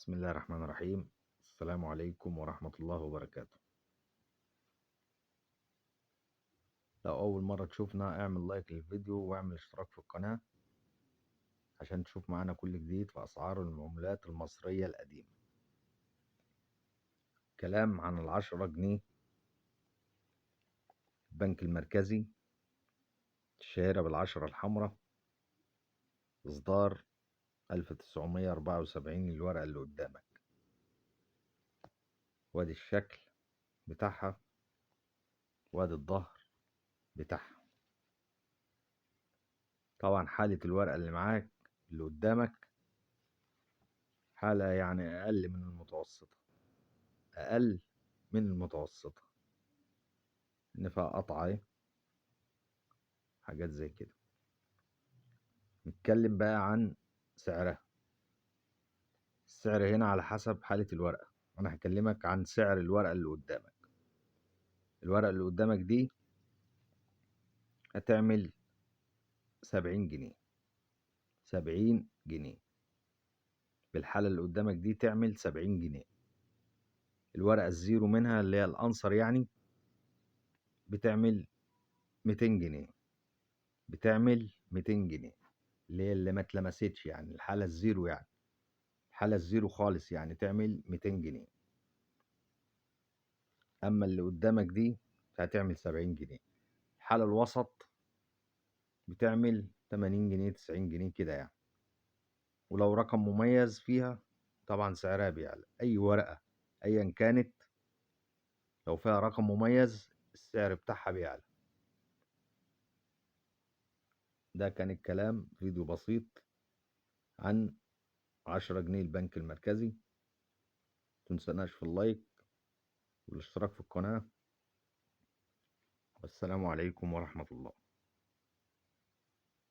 بسم الله الرحمن الرحيم. السلام عليكم ورحمة الله وبركاته. لو أول مرة تشوفنا اعمل لايك للفيديو واعمل اشتراك في القناة عشان تشوف معانا كل جديد في أسعار العملات المصرية القديمة. كلام عن 10 جنيه البنك المركزي الشهيرة بالعشرة الحمراء، إصدار 1974. الورقة اللي قدامك وادي الشكل بتاعها وادي الظهر بتاعها. طبعا حالة الورقة اللي معاك اللي قدامك حالة يعني أقل من المتوسطة، أقل من المتوسطة، إن فيها قطعة حاجات زي كده. نتكلم بقى عن سعرها. السعر هنا على حسب حالة الورقة. أنا هكلمك عن سعر الورقة اللي قدامك. الورقة اللي قدامك دي هتعمل 70 جنيه. 70 جنيه بالحالة اللي قدامك دي تعمل 70 جنيه. الورقة الزيرو منها اللي هي الأنصر يعني بتعمل 200 جنيه. بتعمل 200 جنيه اللي هي اللي ما اتلمستش، يعني الحالة الزيرو، يعني الحالة الزيرو خالص يعني تعمل 200 جنيه. أما اللي قدامك دي هتعمل 70 جنيه. الحالة الوسط بتعمل 80 جنيه 90 جنيه كده يعني. ولو رقم مميز فيها طبعا سعرها بيعلى. أي ورقة أيا كانت لو فيها رقم مميز السعر بتاعها بيعلى. ده كان الكلام، فيديو بسيط عن 10 جنيه البنك المركزي. متنسناش في اللايك والاشتراك في القناة. والسلام عليكم ورحمة الله.